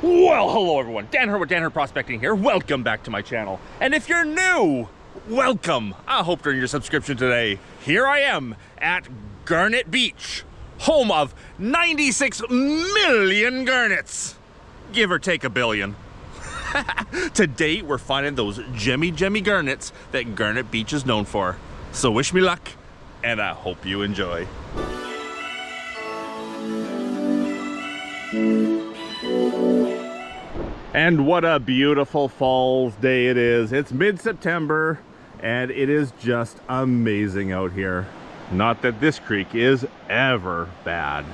Well, hello everyone, Dan Hurd with Dan Hurd Prospecting here. Welcome back to my channel. And if you're new, welcome. I hope to earn your subscription today. Here I am at Garnet Beach, home of 96 million garnets. Give or take a billion. Today we're finding those gemmy garnets that Garnet Beach is known for. So wish me luck, and I hope you enjoy. And what a beautiful fall's day it is. It's mid-September and it is just amazing out here. Not that this creek is ever bad.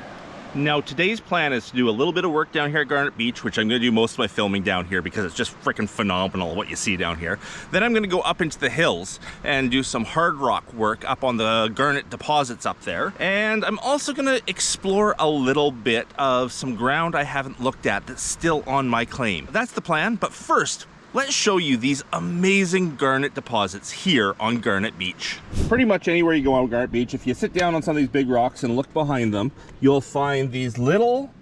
Now today's plan is to do a little bit of work down here at Garnet Beach, which I'm going to do most of my filming down here because it's just freaking phenomenal what you see down here. Then I'm going to go up into the hills and do some hard rock work up on the garnet deposits up there. And I'm also going to explore a little bit of some ground I haven't looked at that's still on my claim. That's the plan, but first, let's show you these amazing garnet deposits here on Garnet Beach. Pretty much anywhere you go on Garnet Beach, if you sit down on some of these big rocks and look behind them, you'll find these little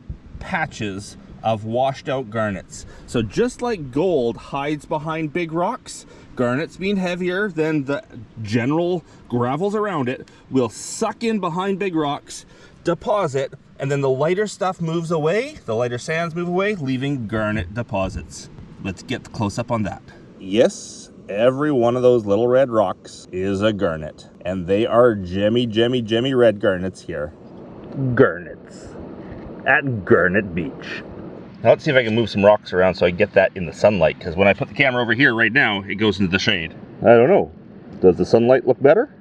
patches of washed out garnets. So just like gold hides behind big rocks, garnets being heavier than the general gravels around it will suck in behind big rocks, deposit, and then the lighter stuff moves away, the lighter sands move away, leaving garnet deposits. Let's get the close up on that. Yes, every one of those little red rocks is a garnet. And they are gemmy red garnets here. Garnets at Garnet Beach. Now let's see if I can move some rocks around so I get that in the sunlight, because when I put the camera over here right now, it goes into the shade. I don't know. Does the sunlight look better?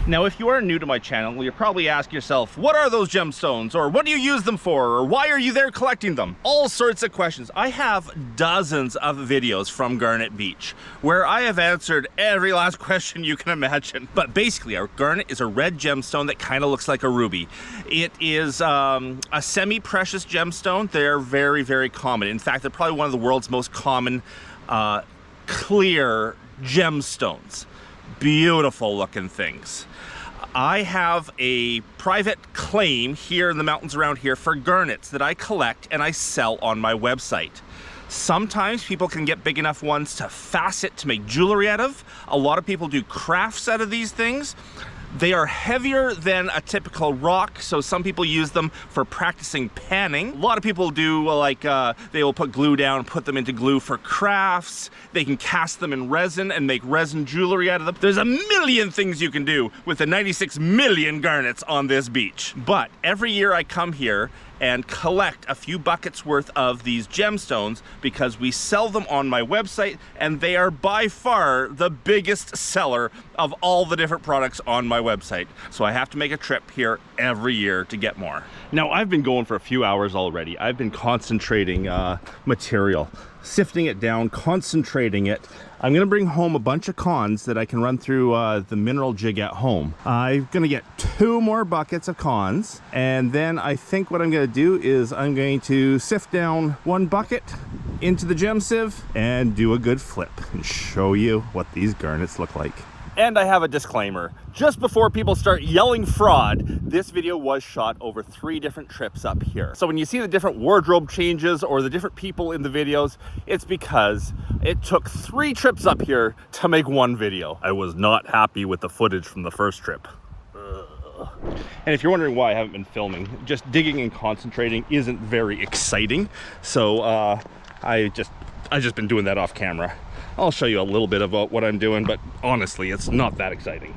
Now, if you are new to my channel, you're probably asking yourself, what are those gemstones? Or what do you use them for? Or why are you there collecting them? All sorts of questions. I have dozens of videos from Garnet Beach where I have answered every last question you can imagine. But basically, our garnet is a red gemstone that kind of looks like a ruby. It is a semi-precious gemstone. They're very common. In fact, they're probably one of the world's most common clear gemstones. Beautiful looking things. I have a private claim here in the mountains around here for garnets that I collect and I sell on my website. Sometimes people can get big enough ones to facet to make jewelry out of. A lot of people do crafts out of these things. They are heavier than a typical rock, so some people use them for practicing panning. A lot of people do they will put glue down, put them into glue for crafts. They can cast them in resin and make resin jewelry out of them. There's a million things you can do with the 96 million garnets on this beach. But every year I come here and collect a few buckets worth of these gemstones because we sell them on my website, and they are by far the biggest seller of all the different products on my website. So I have to make a trip here every year to get more. Now, I've been going for a few hours already. I've been concentrating material, sifting it down, concentrating it. I'm gonna bring home a bunch of cons that I can run through the mineral jig at home. I'm gonna get 2 more buckets of cons, and then I think what I'm gonna do is I'm going to sift down 1 bucket into the gem sieve and do a good flip and show you what these garnets look like. And I have a disclaimer. Just before people start yelling fraud, this video was shot over 3 different trips up here. So when you see the different wardrobe changes or the different people in the videos, it's because it took 3 trips up here to make 1 video. I was not happy with the footage from the first trip. And if you're wondering why I haven't been filming, just digging and concentrating isn't very exciting. So I just been doing that off camera. I'll show you a little bit about what I'm doing, but honestly, it's not that exciting.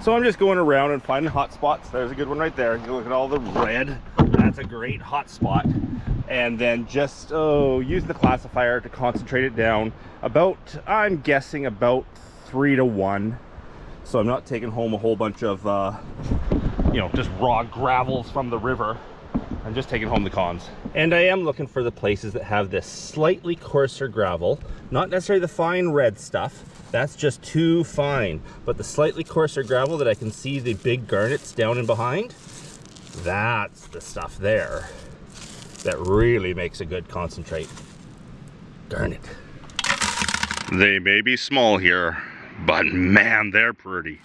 So I'm just going around and finding hot spots. There's a good one right there. You look at all the red. That's a great hot spot. And then just use the classifier to concentrate it down. About, I'm guessing about 3 to 1. So I'm not taking home a whole bunch of, just raw gravels from the river. I'm just taking home the cons. And I am looking for the places that have this slightly coarser gravel, not necessarily the fine red stuff, that's just too fine, but the slightly coarser gravel that I can see the big garnets down and behind, that's the stuff there that really makes a good concentrate. Garnet. They may be small here, but man, they're pretty.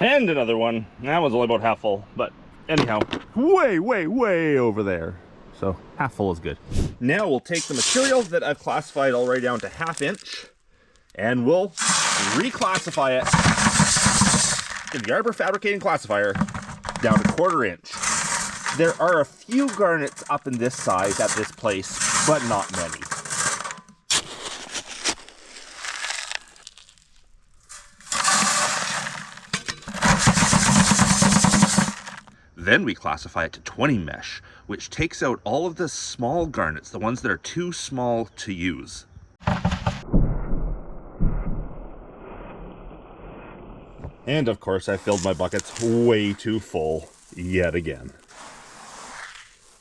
And another one. That one's only about half full, but anyhow, way over there. So half full is good. Now we'll take the material that I've classified all the way down to 1/2 inch, and we'll reclassify it in the Arbor Fabricating Classifier down to 1/4 inch. There are a few garnets up in this size at this place, but not many. Then we classify it to 20 mesh, which takes out all of the small garnets, the ones that are too small to use. And of course, I filled my buckets way too full yet again.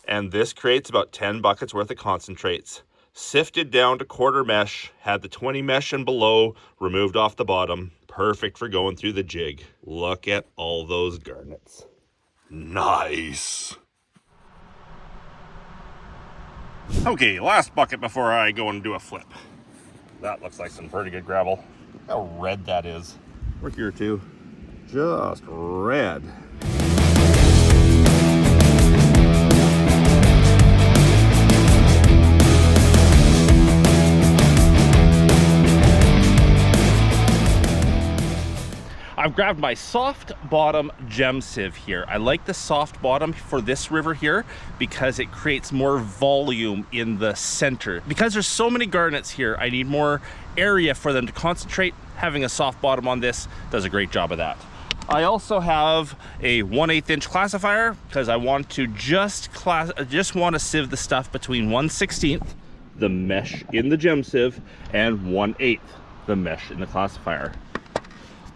And this creates about 10 buckets worth of concentrates. Sifted down to 1/4 mesh, had the 20 mesh and below removed off the bottom. Perfect for going through the jig. Look at all those garnets. Nice. Okay, last bucket before I go and do a flip. That looks like some pretty good gravel. Look how red that is. We're here too. Just red. I've grabbed my soft bottom gem sieve here. I like the soft bottom for this river here because it creates more volume in the center. Because there's so many garnets here, I need more area for them to concentrate. Having a soft bottom on this does a great job of that. I also have a 1/8 inch classifier because I want to just want to sieve the stuff between 1/16 the mesh in the gem sieve and 1/8 the mesh in the classifier.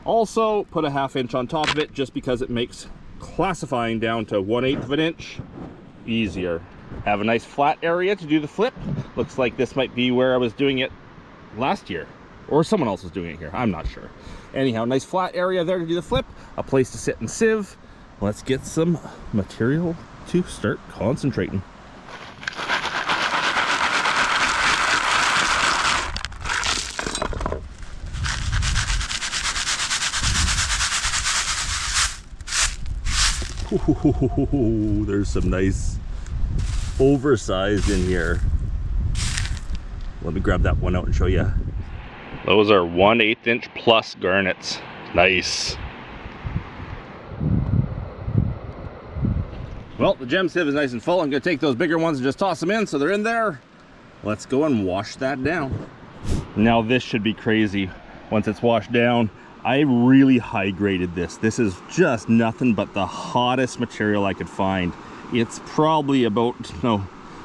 Also put a 1/2 inch on top of it just because it makes classifying down to 1/8 of an inch easier. Have a nice flat area to do the flip. Looks like this might be where I was doing it last year, or someone else was doing it here, I'm not sure. Anyhow, nice flat area there to do the flip, a place to sit and sieve. Let's get some material to start concentrating. Ooh, there's some nice oversized in here. Let me grab that one out and show you. Those are 1/8 inch plus garnets. Nice. Well, the gem sieve is nice and full. I'm gonna take those bigger ones and just toss them in so they're in there. Let's go and wash that down. Now this should be crazy once it's washed down. I really high graded this. This is just nothing but the hottest material I could find. It's probably about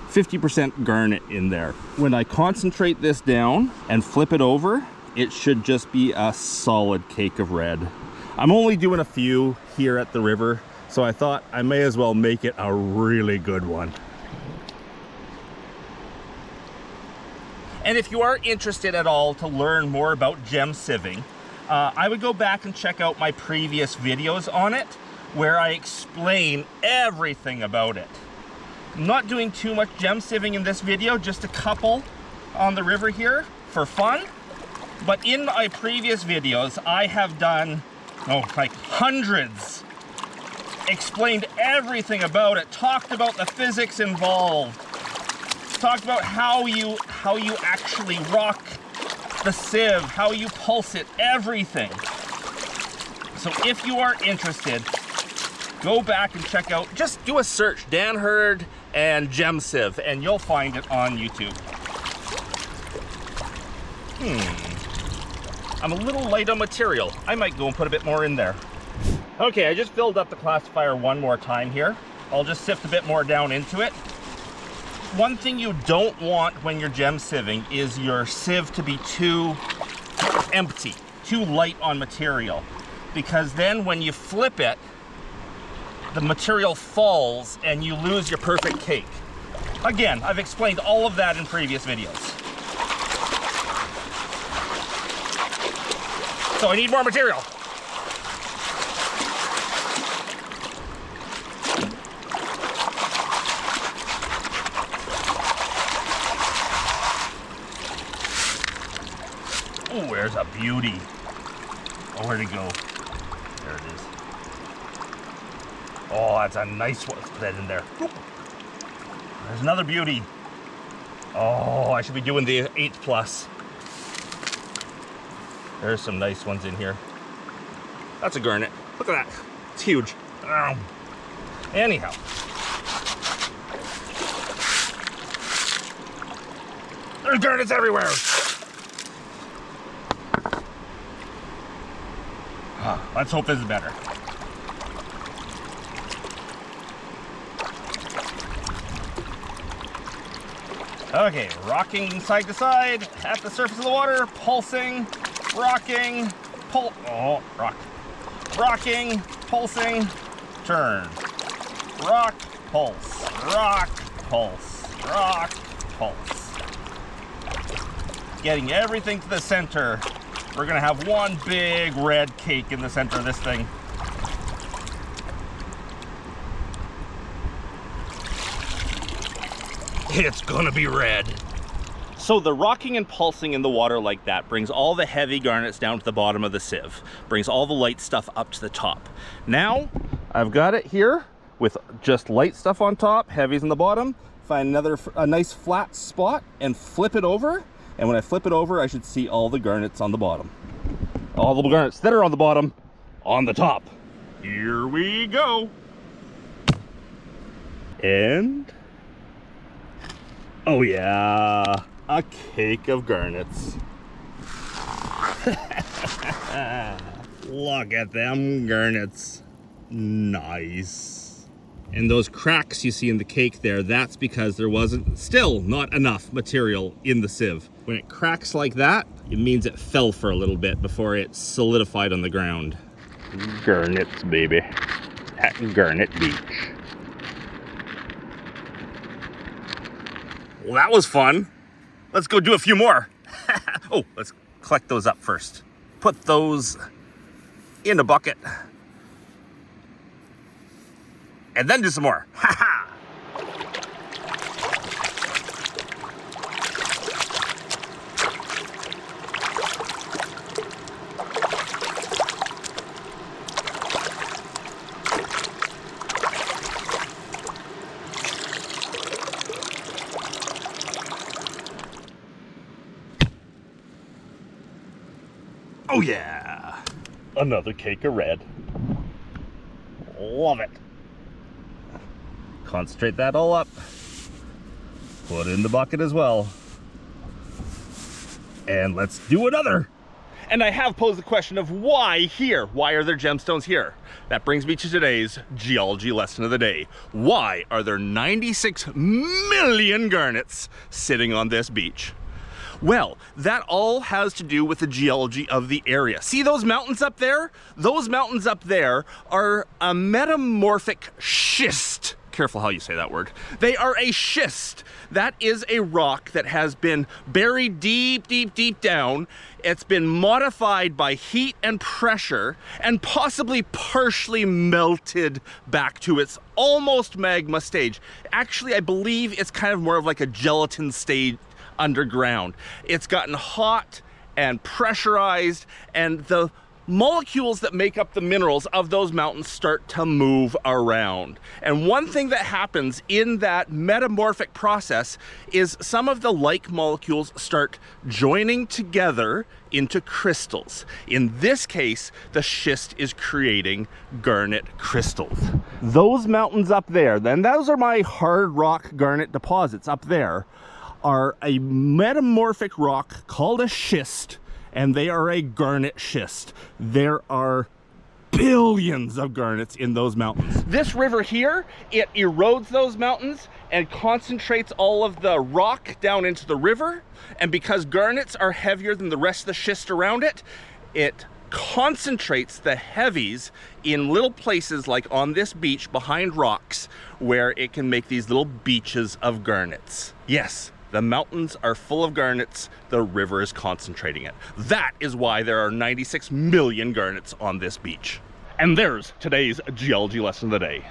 50% garnet in there. When I concentrate this down and flip it over, it should just be a solid cake of red. I'm only doing a few here at the river, so I thought I may as well make it a really good one. And if you are interested at all to learn more about gem sieving, I would go back and check out my previous videos on it, where I explain everything about it. I'm not doing too much gem sieving in this video, just a couple on the river here for fun. But in my previous videos, I have done, like hundreds. Explained everything about it, talked about the physics involved, talked about how you actually rock the sieve, how you pulse it, everything. So if you are interested, go back and check out, just do a search, Dan Hurd and gem sieve, and you'll find it on YouTube. I'm a little light on material. I might go and put a bit more in there. Okay, I just filled up the classifier one more time here. I'll just sift a bit more down into it. One thing you don't want when you're gem sieving is your sieve to be too empty, too light on material. Because then when you flip it, the material falls and you lose your perfect cake. Again, I've explained all of that in previous videos. So I need more material. Oh, there's a beauty. Oh, where'd it go? There it is. Oh, that's a nice one. Let's put that in there. There's another beauty. Oh, I should be doing the 8 plus. There's some nice ones in here. That's a garnet. Look at that. It's huge. Anyhow. There's garnets everywhere. Let's hope this is better. Okay, rocking side to side at the surface of the water, pulsing, rocking, rock. Rocking, pulsing, turn. Rock, pulse, rock, pulse, rock, pulse. Getting everything to the center. We're gonna have one big red cake in the center of this thing. It's gonna be red. So the rocking and pulsing in the water like that brings all the heavy garnets down to the bottom of the sieve, brings all the light stuff up to the top. Now I've got it here with just light stuff on top, heavies on the bottom. Find a nice flat spot and flip it over. And when I flip it over, I should see all the garnets on the bottom. All the garnets that are on the bottom, on the top. Here we go. And, oh yeah, a cake of garnets. Look at them garnets. Nice. And those cracks you see in the cake there, that's because there wasn't still not enough material in the sieve. When it cracks like that, it means it fell for a little bit before it solidified on the ground. Garnets, baby. At Garnet Beach. Well, that was fun. Let's go do a few more. Oh, let's collect those up first. Put those in a bucket. And then do some more. Ha ha! Oh yeah! Another cake of red. Love it. Concentrate that all up. Put it in the bucket as well. And let's do another. And I have posed the question of why here? Why are there gemstones here? That brings me to today's geology lesson of the day. Why are there 96 million garnets sitting on this beach? Well, that all has to do with the geology of the area. See those mountains up there? Those mountains up there are a metamorphic schist. Careful how you say that word. They are a schist. That is a rock that has been buried deep, deep, deep down. It's been modified by heat and pressure and possibly partially melted back to its almost magma stage. Actually, I believe it's kind of more of like a gelatin stage underground. It's gotten hot and pressurized, and the molecules that make up the minerals of those mountains start to move around. And one thing that happens in that metamorphic process is some of the like molecules start joining together into crystals. In this case, the schist is creating garnet crystals. Those mountains up there, then those are my hard rock garnet deposits up there, are a metamorphic rock called a schist, and they are a garnet schist. There are billions of garnets in those mountains. This river here, it erodes those mountains and concentrates all of the rock down into the river, and because garnets are heavier than the rest of the schist around it, it concentrates the heavies in little places like on this beach behind rocks where it can make these little beaches of garnets. Yes, the mountains are full of garnets, the river is concentrating it. That is why there are 96 million garnets on this beach. And there's today's geology lesson of the day.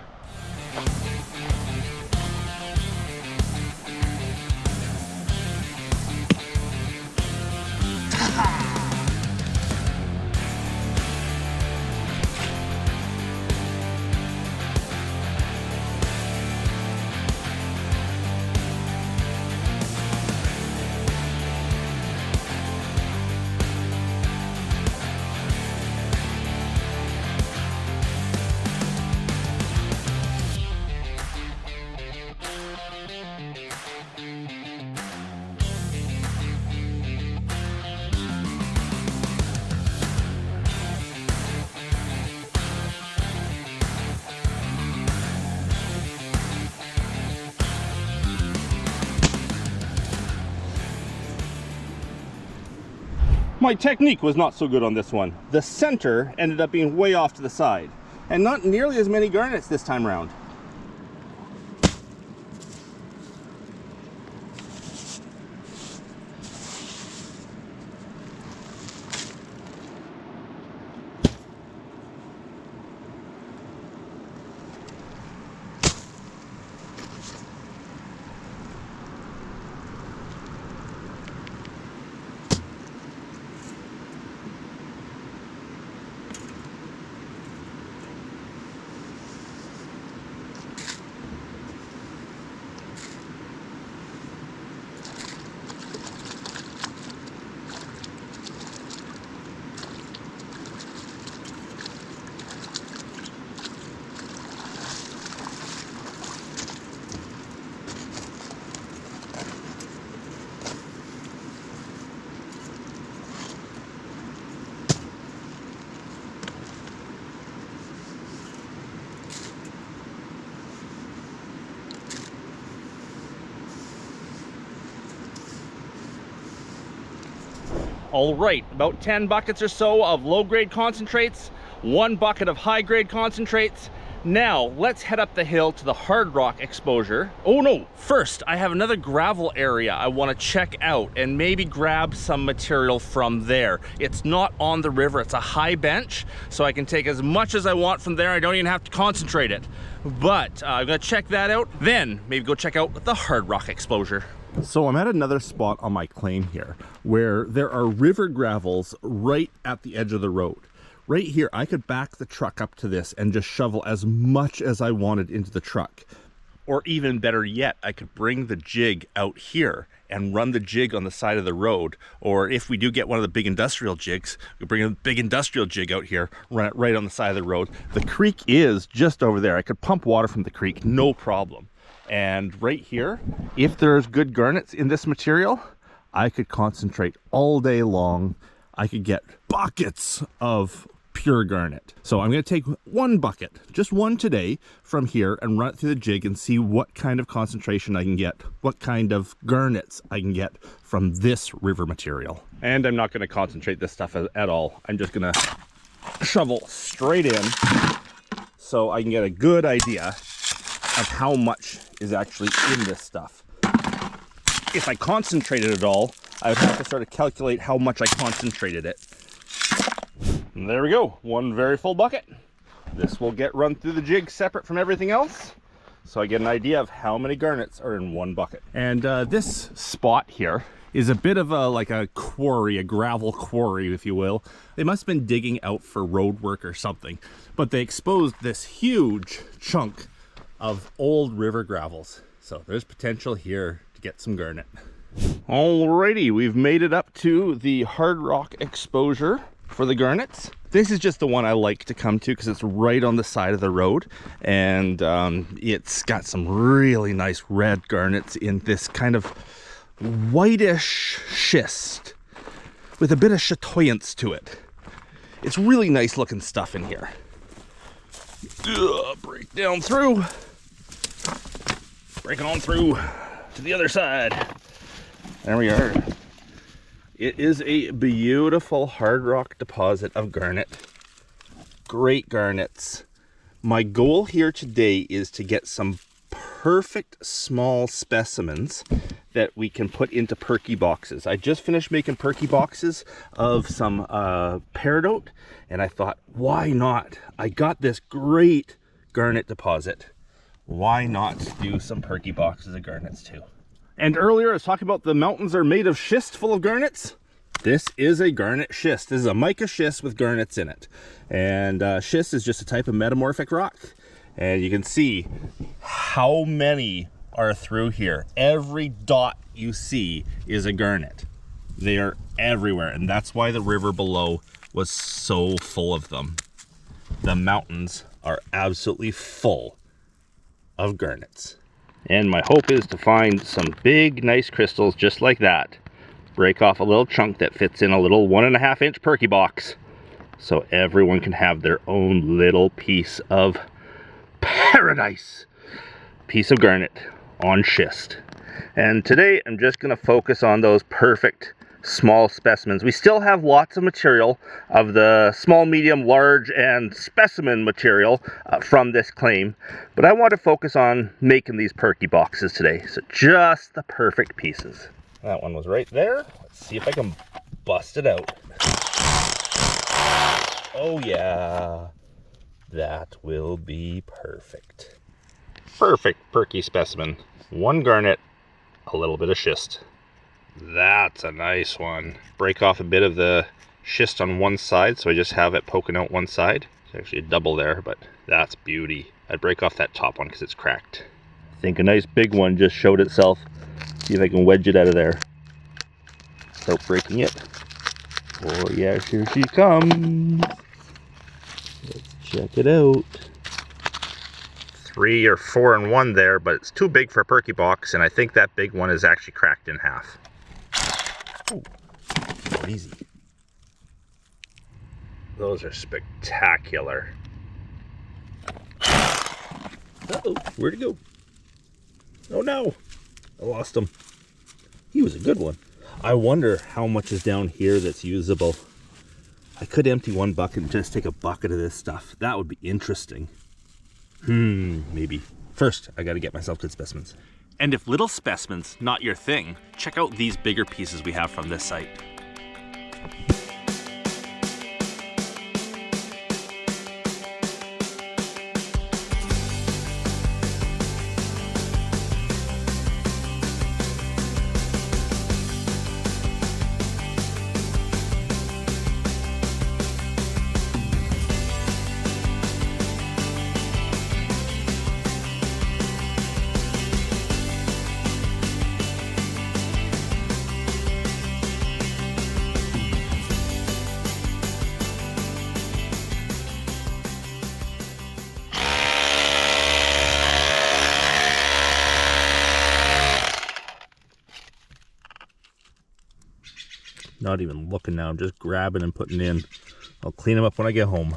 My technique was not so good on this one. The center ended up being way off to the side, and not nearly as many garnets this time around. All right, about 10 buckets or so of low-grade concentrates, 1 bucket of high-grade concentrates. Now, let's head up the hill to the hard rock exposure. Oh no, first, I have another gravel area I want to check out and maybe grab some material from there. It's not on the river, it's a high bench, so I can take as much as I want from there. I don't even have to concentrate it. But I'm gonna check that out, then maybe go check out the hard rock exposure. So I'm at another spot on my claim here where there are river gravels right at the edge of the road. Right here, I could back the truck up to this and just shovel as much as I wanted into the truck. Or even better yet, I could bring the jig out here and run the jig on the side of the road. Or if we do get one of the big industrial jigs, we bring a big industrial jig out here, run it right on the side of the road. The creek is just over there. I could pump water from the creek, no problem. And right here, if there's good garnets in this material, I could concentrate all day long. I could get buckets of pure garnet. So I'm going to take 1 bucket, just 1 today, from here and run it through the jig and see what kind of concentration I can get, what kind of garnets I can get from this river material. And I'm not going to concentrate this stuff at all. I'm just going to shovel straight in so I can get a good idea of how much is actually in this stuff. If I concentrated it all, I would have to sort of calculate how much I concentrated it. And there we go, 1 very full bucket. This will get run through the jig separate from everything else, so I get an idea of how many garnets are in 1 bucket. And this spot here is a bit of like a quarry, a gravel quarry, if you will. They must have been digging out for road work or something, but they exposed this huge chunk of old river gravels. So there's potential here to get some garnet. Alrighty, we've made it up to the hard rock exposure for the garnets. This is just the one I like to come to because it's right on the side of the road, and it's got some really nice red garnets in this kind of whitish schist with a bit of chatoyance to it. It's really nice looking stuff in here. Break down through. Break on through to the other side. There we are. It is a beautiful hard rock deposit of garnet. Great garnets. My goal here today is to get some perfect small specimens that we can put into perky boxes. I just finished making perky boxes of some peridot, and I thought, why not? I got this great garnet deposit. Why not do some perky boxes of garnets too? And earlier I was talking about the mountains are made of schist full of garnets. This is a garnet schist. This is a mica schist with garnets in it. And schist is just a type of metamorphic rock. And you can see how many are through here. Every dot you see is a garnet. They are everywhere, and that's why the river below was so full of them. The mountains are absolutely full of garnets. And my hope is to find some big, nice crystals just like that. Break off a little chunk that fits in a little 1.5 inch perky box, so everyone can have their own little piece of paradise. Piece of garnet on schist. And today I'm just going to focus on those perfect small specimens. We still have lots of material of the small, medium, large, and specimen material from this claim, but I want to focus on making these perky boxes today. So just the perfect pieces. That one was right there. Let's see if I can bust it out. Oh yeah, that will be perfect. Perfect perky specimen. One garnet, a little bit of schist. That's a nice one. Break off a bit of the schist on one side, so I just have it poking out one side. It's actually a double there, but that's beauty. I'd break off that top one because it's cracked. I think a nice big one just showed itself. See if I can wedge it out of there without breaking it. Oh yeah, here she comes. Let's check it out. 3 or 4 in one there, but it's too big for a perky box, and I think that big one is actually cracked in half. Oh, easy. Those are spectacular. Uh-oh, where'd he go? Oh no, I lost him. He was a good one. I wonder how much is down here that's usable. I could empty one bucket and just take a bucket of this stuff. That would be interesting. Maybe. First, I gotta get myself good specimens. And if little specimens not your thing, check out these bigger pieces we have from this site. Not even looking now, I'm just grabbing and putting in. I'll clean them up when I get home.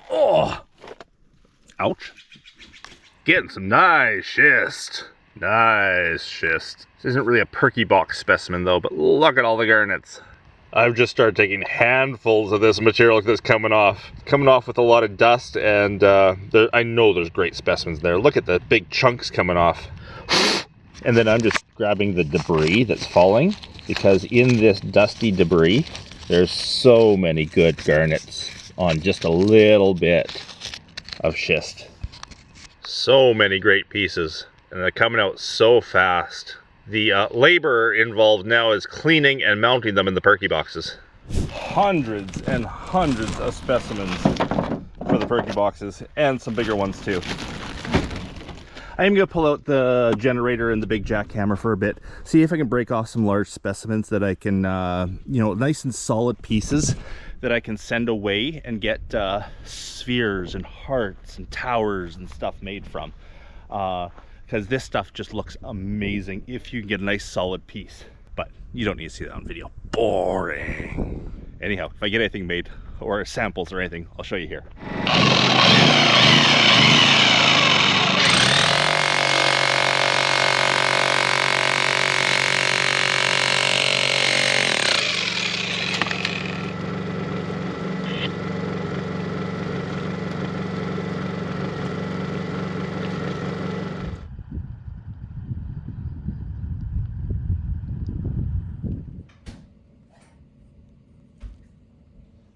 Oh! Ouch. Getting some nice schist. Nice schist. This isn't really a perky box specimen though, but look at all the garnets. I've just started taking handfuls of this material that's coming off. Coming off with a lot of dust, and I know there's great specimens there. Look at the big chunks coming off. And then I'm just grabbing the debris that's falling, because in this dusty debris, there's so many good garnets on just a little bit of schist. So many great pieces. And they're coming out so fast. The labor involved now is cleaning and mounting them in the perky boxes. Hundreds and hundreds of specimens for the perky boxes, and some bigger ones too. I am going to pull out the generator and the big jackhammer for a bit, see if I can break off some large specimens that I can, you know, nice and solid pieces that I can send away and get spheres and hearts and towers and stuff made from. Because this stuff just looks amazing if you can get a nice solid piece. But you don't need to see that on video. Boring. Anyhow, if I get anything made, or samples or anything, I'll show you here.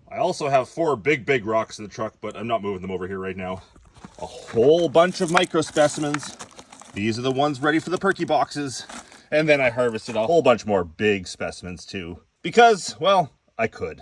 I also have 4 big rocks in the truck, but I'm not moving them over here right now. A whole bunch of micro specimens. These are the ones ready for the perky boxes. And then I harvested a whole bunch more big specimens too. Because, well, I could.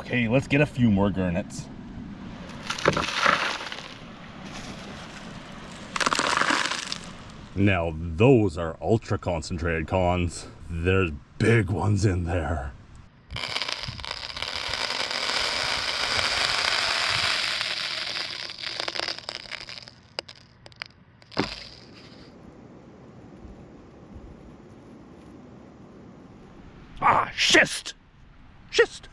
Okay, let's get a few more garnets. Now those are ultra concentrated cons. There's big ones in there. Ah, schist! Schist!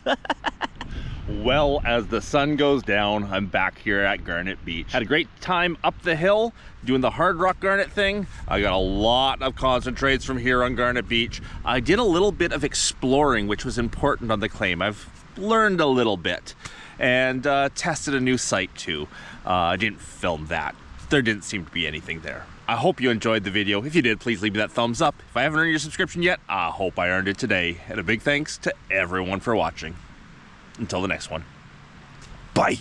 Well, as the sun goes down, I'm back here at Garnet Beach. Had a great time up the hill doing the hard rock garnet thing. I got a lot of concentrates from here on Garnet Beach. I did a little bit of exploring, which was important on the claim. I've learned a little bit and tested a new site too. I didn't film that. There didn't seem to be anything there. I hope you enjoyed the video. If you did, please leave me that thumbs up. If I haven't earned your subscription yet, I hope I earned it today. And a big thanks to everyone for watching. Until the next one. Bye.